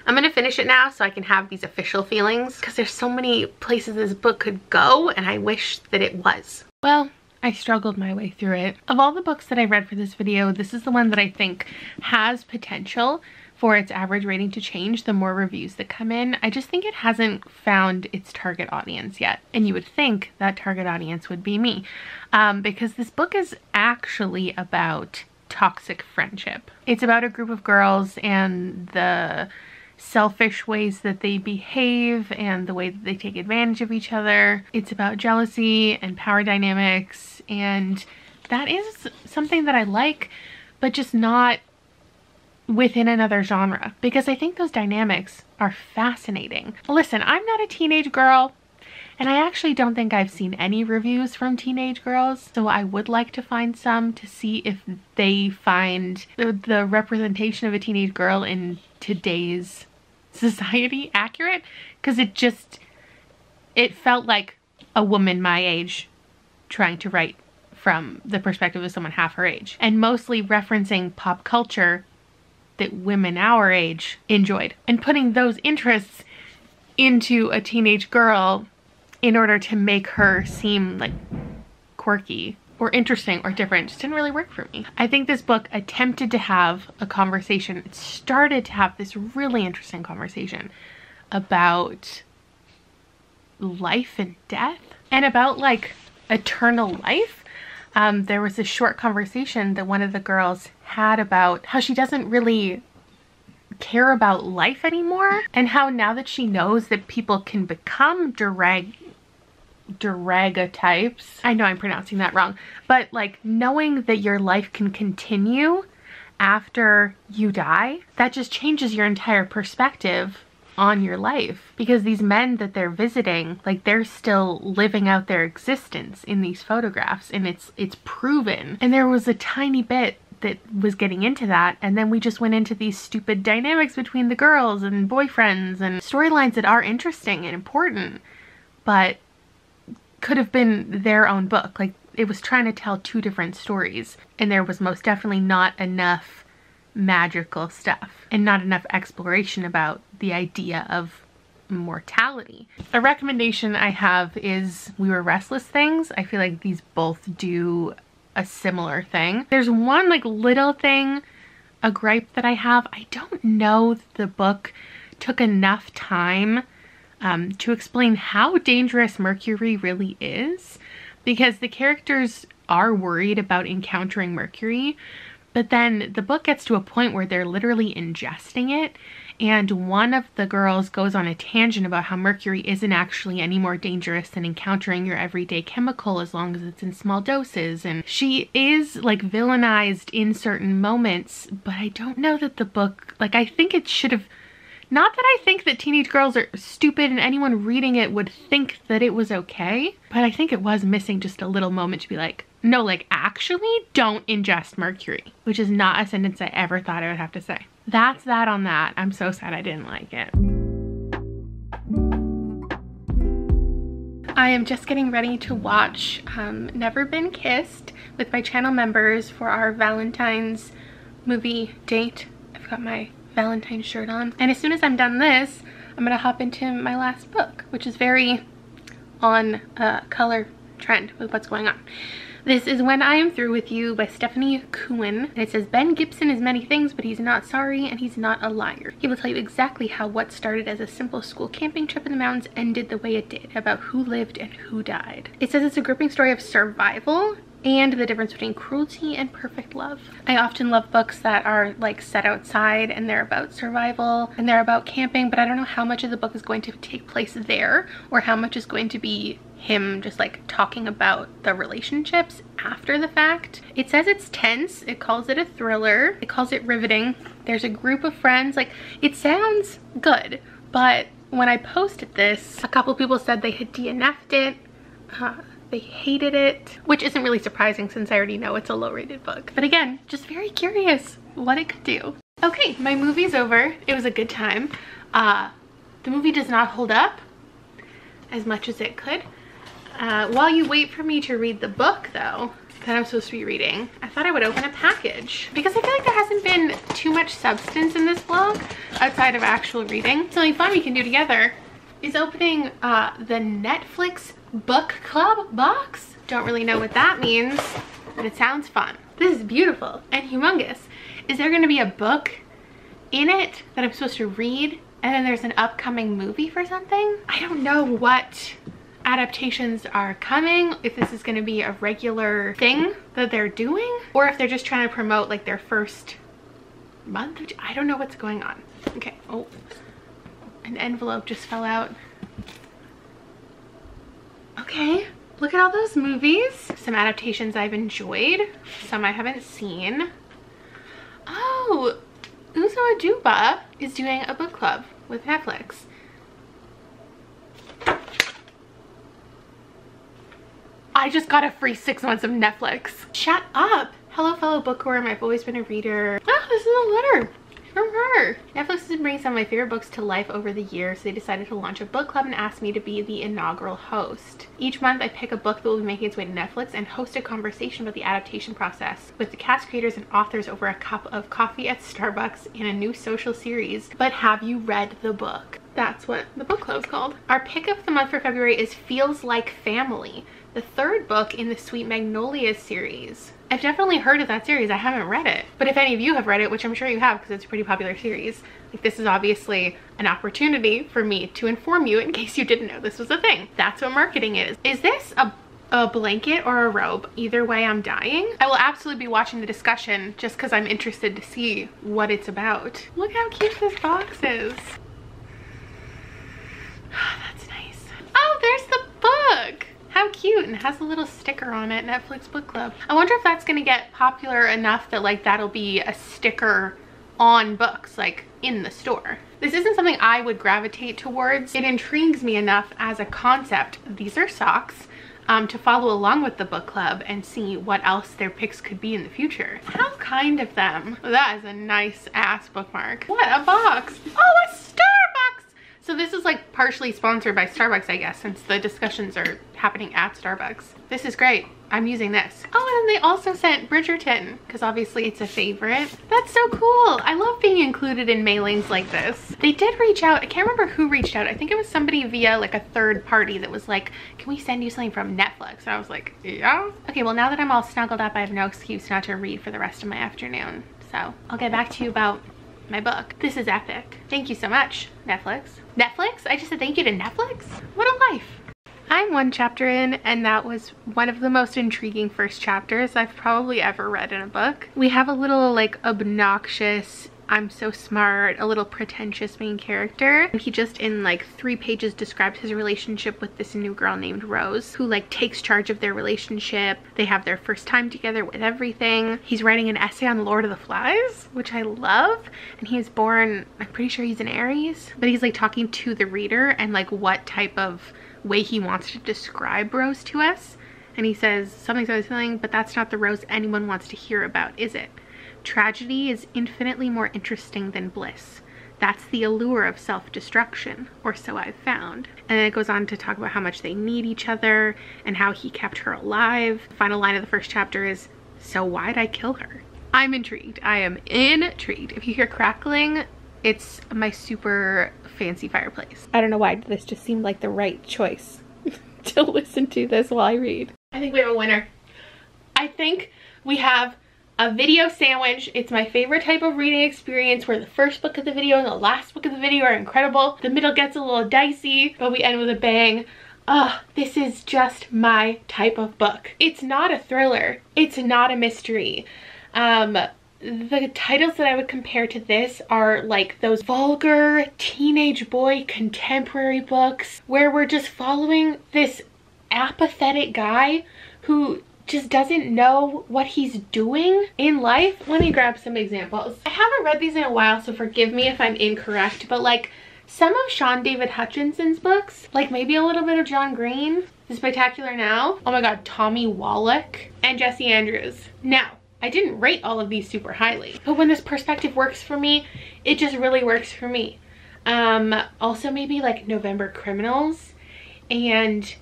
gonna finish it now so I can have these official feelings, because there's so many places this book could go and I wish that it was. Well, I struggled my way through it. Of all the books that I read for this video, this is the one that I think has potential for its average rating to change the more reviews that come in. I just think it hasn't found its target audience yet. And you would think that target audience would be me, because this book is actually about toxic friendship. It's about a group of girls and the selfish ways that they behave and the way that they take advantage of each other. It's about jealousy and power dynamics, and that is something that I like, but just not within another genre, because I think those dynamics are fascinating. Listen, I'm not a teenage girl, and I actually don't think I've seen any reviews from teenage girls, so I would like to find some to see if they find the representation of a teenage girl in today's society accurate, because it felt like a woman my age trying to write from the perspective of someone half her age, and mostly referencing pop culture that women our age enjoyed, and putting those interests into a teenage girl in order to make her seem like quirky or interesting or different. Just didn't really work for me. I think this book attempted to have a conversation. It started to have this really interesting conversation about life and death, and about like eternal life. There was a short conversation that one of the girls had about how she doesn't really care about life anymore, and how now that she knows that people can become daguerreotypes, I know I'm pronouncing that wrong, but like knowing that your life can continue after you die, that just changes your entire perspective on your life, because these men that they're visiting, like, they're still living out their existence in these photographs, and it's proven. And there was a tiny bit that was getting into that, and then we just went into these stupid dynamics between the girls and boyfriends and storylines that are interesting and important, but could have been their own book. Like, it was trying to tell two different stories, and there was most definitely not enough magical stuff and not enough exploration about the idea of mortality. A recommendation I have is We Were Restless Things. I feel like these both do a similar thing. There's one like little thing, a gripe that I have. I don't know if the book took enough time to explain how dangerous mercury really is, because the characters are worried about encountering mercury, but then the book gets to a point where they're literally ingesting it, and one of the girls goes on a tangent about how mercury isn't actually any more dangerous than encountering your everyday chemical as long as it's in small doses. And she is like villainized in certain moments, but I don't know that the book, like, I think it should have, not that I think that teenage girls are stupid and anyone reading it would think that it was okay, but I think it was missing just a little moment to be like, no, like, actually don't ingest mercury, which is not a sentence I ever thought I would have to say. That's that on that. I'm so sad I didn't like it. I am just getting ready to watch Never Been Kissed with my channel members for our Valentine's movie date. I've got my Valentine's shirt on. And as soon as I'm done this, I'm gonna hop into my last book, which is very on color trend with what's going on. This is When I Am Through With You by Stephanie Cohen. And it says, Ben Gibson is many things, but he's not sorry and he's not a liar. He will tell you exactly how what started as a simple school camping trip in the mountains ended the way it did, about who lived and who died. It says it's a gripping story of survival and the difference between cruelty and perfect love. I often love books that are like set outside and they're about survival and they're about camping, but I don't know how much of the book is going to take place there or how much is going to be him just like talking about the relationships after the fact. It says it's tense, it calls it a thriller, it calls it riveting. There's a group of friends, like, it sounds good, but when I posted this, a couple people said they had DNF'd it, they hated it, which isn't really surprising since I already know it's a low-rated book. But again, just very curious what it could do. Okay, my movie's over. It was a good time. The movie does not hold up as much as it could. While you wait for me to read the book, though, that I'm supposed to be reading, I thought I would open a package because I feel like there hasn't been too much substance in this vlog outside of actual reading. Something fun we can do together is opening the Netflix book club box. Don't really know what that means, but it sounds fun. This is beautiful and humongous. Is there going to be a book in it that I'm supposed to read and then there's an upcoming movie for something? I don't know what adaptations are coming, if this is going to be a regular thing that they're doing, or if they're just trying to promote like their first month. I don't know what's going on. Okay, oh, an envelope just fell out. Okay, look at all those movies. Some adaptations I've enjoyed, some I haven't seen. Oh, Uzo Aduba is doing a book club with Netflix. I just got a free 6 months of Netflix. Shut up. Hello, fellow bookworm. I've always been a reader. Oh, this is a letter from her. Netflix has been bringing some of my favorite books to life over the years, so they decided to launch a book club and asked me to be the inaugural host. Each month I pick a book that will be making its way to Netflix and host a conversation about the adaptation process with the cast, creators, and authors over a cup of coffee at Starbucks in a new social series. But have you read the book? That's what the book club's called. Our pick of the month for February is Feels Like Family, the third book in the Sweet Magnolias series. I've definitely heard of that series. I haven't read it. But if any of you have read it, which I'm sure you have because it's a pretty popular series, like this is obviously an opportunity for me to inform you in case you didn't know this was a thing. That's what marketing is. Is this a blanket or a robe? Either way, I'm dying. I will absolutely be watching the discussion just because I'm interested to see what it's about. Look how cute this box is. That's nice. Oh, there's the book. How cute, and it has a little sticker on it, Netflix Book Club. I wonder if that's gonna get popular enough that like that'll be a sticker on books, like in the store. This isn't something I would gravitate towards. It intrigues me enough as a concept. These are socks. To follow along with the book club and see what else their picks could be in the future. How kind of them. That is a nice ass bookmark. What a box. Oh, a Starbucks. So this is like partially sponsored by Starbucks, I guess, since the discussions are happening at Starbucks. This is great. I'm using this. Oh, and then they also sent Bridgerton, because obviously it's a favorite. That's so cool. I love being included in mailings like this. They did reach out. I can't remember who reached out. I think it was somebody via like a third party that was like, can we send you something from Netflix? And I was like, yeah. Okay, well now that I'm all snuggled up, I have no excuse not to read for the rest of my afternoon. So I'll get back to you about my book. This is epic. Thank you so much, Netflix. Netflix? I just said thank you to Netflix? What a life. I'm one chapter in, and that was one of the most intriguing first chapters I've probably ever read in a book. We have a little like obnoxious, I'm so smart, a little pretentious main character. And he just in like 3 pages describes his relationship with this new girl named Rose, who like takes charge of their relationship. They have their first time together with everything. He's writing an essay on Lord of the Flies, which I love. And he is born, I'm pretty sure he's an Aries, but he's like talking to the reader and like what type of way he wants to describe Rose to us. And he says something, but that's not the Rose anyone wants to hear about, is it? Tragedy is infinitely more interesting than bliss. That's the allure of self-destruction, or so I've found. And then it goes on to talk about how much they need each other and how he kept her alive. The final line of the first chapter is, so why'd I kill her? I'm intrigued. I am intrigued. If you hear crackling, it's my super fancy fireplace. I don't know why this just seemed like the right choice to listen to this while I read. I think we have a winner. I think we have a video sandwich. It's my favorite type of reading experience where the first book of the video and the last book of the video are incredible. The middle gets a little dicey, but we end with a bang. This is just my type of book. It's not a thriller. It's not a mystery. The titles that I would compare to this are like those vulgar teenage boy contemporary books where we're just following this apathetic guy who just doesn't know what he's doing in life. Let me grab some examples. I haven't read these in a while, so forgive me if I'm incorrect, but like some of Sean David Hutchinson's books, like maybe a little bit of John Green, The Spectacular Now, oh my god, Tommy Wallach, and Jesse Andrews. Now, I didn't rate all of these super highly, but when this perspective works for me, it just really works for me. Also maybe like November Criminals, and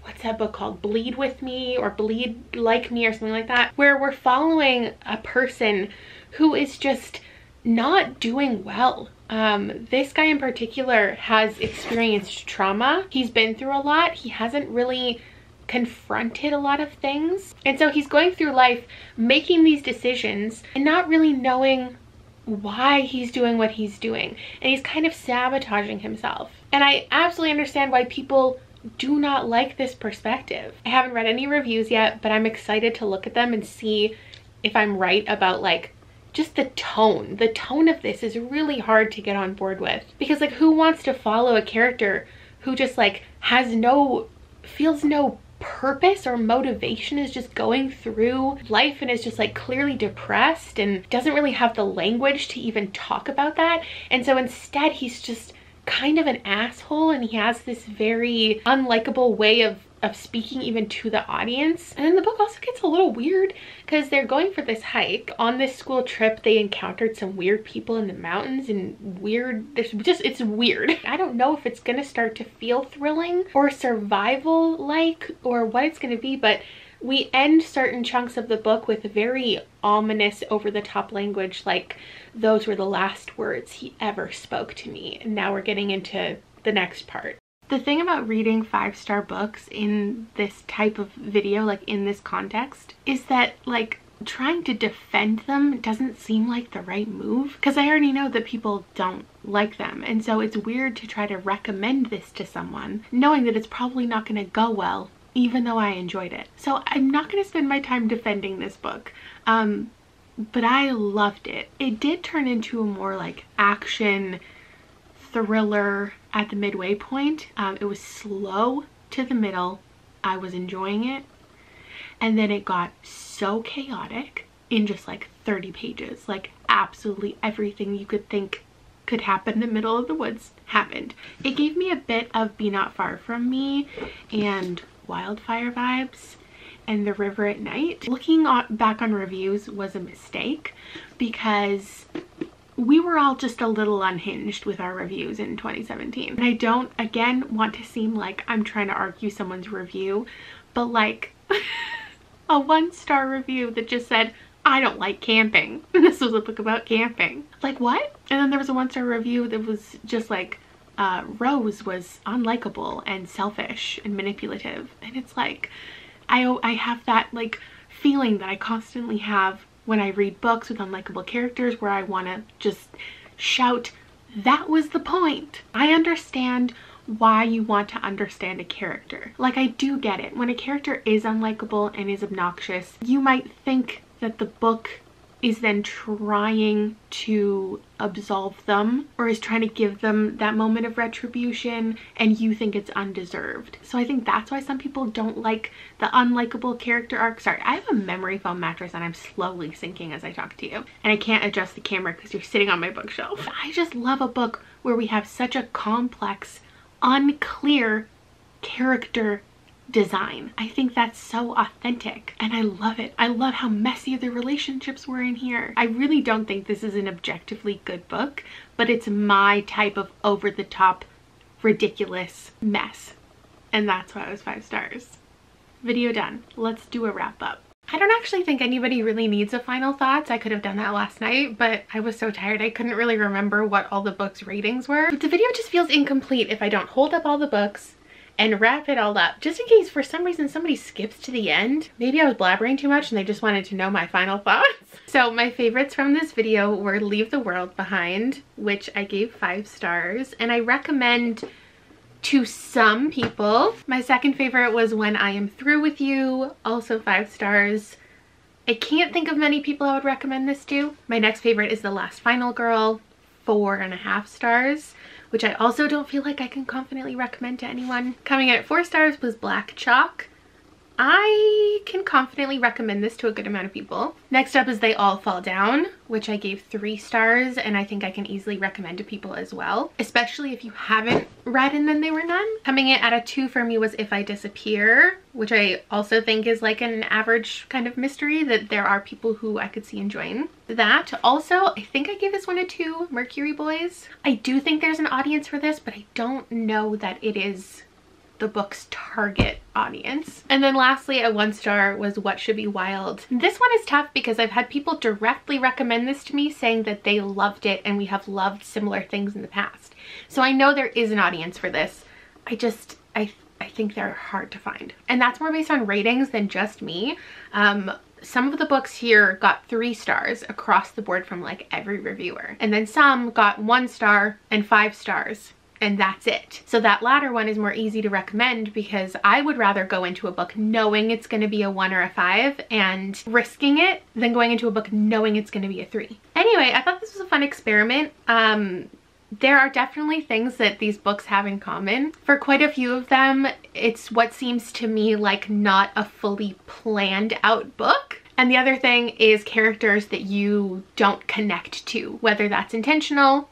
what's that book called? Bleed With Me or Bleed Like Me or something like that, where we're following a person who is just not doing well. This guy in particular has experienced trauma. He's been through a lot. He hasn't really confronted a lot of things, and so he's going through life making these decisions and not really knowing why he's doing what he's doing, and he's kind of sabotaging himself. And I absolutely understand why people do not like this perspective. I haven't read any reviews yet, but I'm excited to look at them and see if I'm right about like just the tone. The tone of this is really hard to get on board with, because like who wants to follow a character who just like feels no purpose or motivation, is just going through life and is just like clearly depressed and doesn't really have the language to even talk about that. And so instead he's just kind of an asshole, and he has this very unlikable way of of speaking even to the audience. And then the book also gets a little weird because they're going for this hike. On this school trip, they encountered some weird people in the mountains and it's weird. I don't know if it's gonna start to feel thrilling or survival-like or what it's gonna be, but we end certain chunks of the book with very ominous, over-the-top language, like those were the last words he ever spoke to me. And now we're getting into the next part. The thing about reading 5-star books in this type of video, like in this context, is that like trying to defend them doesn't seem like the right move because I already know that people don't like them. And so it's weird to try to recommend this to someone knowing that it's probably not going to go well, even though I enjoyed it. So I'm not going to spend my time defending this book. But I loved it. It did turn into a more like action thriller at the midway point. It was slow to the middle. I was enjoying it. And then it got so chaotic in just like 30 pages. Like absolutely everything you could think could happen in the middle of the woods happened. It gave me a bit of Be Not Far From Me and Wildfire vibes and The River at Night. Looking back on reviews was a mistake because we were all just a little unhinged with our reviews in 2017. And I don't, again, want to seem like I'm trying to argue someone's review, but like a 1-star review that just said, I don't like camping. And this was a book about camping. Like, what? And then there was a 1-star review that was just like, Rose was unlikable and selfish and manipulative. And it's like, I have that like feeling that I constantly have when I read books with unlikable characters where I want to just shout, that was the point. I understand why you want to understand a character. Like, I do get it. When a character is unlikable and is obnoxious, you might think that the book is then trying to absolve them or is trying to give them that moment of retribution and you think it's undeserved. So I think that's why some people don't like the unlikable character arc. Sorry, I have a memory foam mattress and I'm slowly sinking as I talk to you. And I can't adjust the camera because you're sitting on my bookshelf. I just love a book where we have such a complex, unclear character design. I think that's so authentic and I love it. I love how messy the relationships were in here. I really don't think this is an objectively good book, but it's my type of over-the-top ridiculous mess, and that's why it was 5 stars. Video done. Let's do a wrap up. I don't actually think anybody really needs a final thoughts. I could have done that last night, but I was so tired I couldn't really remember what all the books' ratings were. But the video just feels incomplete if I don't hold up all the books and wrap it all up, just in case for some reason somebody skips to the end. Maybe I was blabbering too much and they just wanted to know my final thoughts. So my favorites from this video were Leave the World Behind, which I gave 5 stars, and I recommend to some people. My second favorite was When I Am Through With You, also 5 stars. I can't think of many people I would recommend this to. My next favorite is The Last Final Girl, 4.5 stars. Which I also don't feel like I can confidently recommend to anyone. Coming in at 4 stars was Black Chalk. I can confidently recommend this to a good amount of people. Next up is They All Fall Down, which I gave 3 stars, and I think I can easily recommend to people as well, especially if you haven't read And Then They Were None. Coming in at a 2 for me was If I Disappear, which I also think is like an average kind of mystery that there are people who I could see enjoying. That also, I think I gave this one a 2, Mercury Boys. I do think there's an audience for this, but I don't know that it is the book's target audience. And then lastly, a 1 star was What Should Be Wild. This one is tough because I've had people directly recommend this to me saying that they loved it and we have loved similar things in the past. So I know there is an audience for this. I think they're hard to find. And that's more based on ratings than just me. Some of the books here got 3 stars across the board from like every reviewer. And then some got 1 star and 5 stars. And that's it. So that latter one is more easy to recommend because I would rather go into a book knowing it's going to be a 1 or a 5 and risking it than going into a book knowing it's going to be a 3. Anyway, I thought this was a fun experiment. There are definitely things that these books have in common. For quite a few of them, it's what seems to me like not a fully planned out book. And the other thing is characters that you don't connect to, whether that's intentional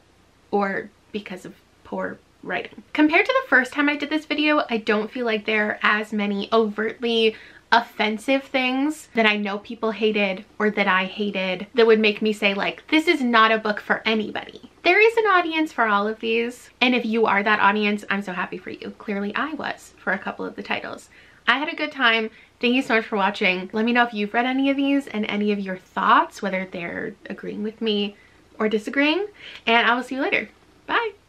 or because of poor writing. Compared to the first time I did this video, I don't feel like there are as many overtly offensive things that I know people hated or that I hated that would make me say like, this is not a book for anybody. There is an audience for all of these, and if you are that audience, I'm so happy for you. Clearly I was for a couple of the titles. I had a good time. Thank you so much for watching. Let me know if you've read any of these and any of your thoughts, whether they're agreeing with me or disagreeing, and I will see you later. Bye.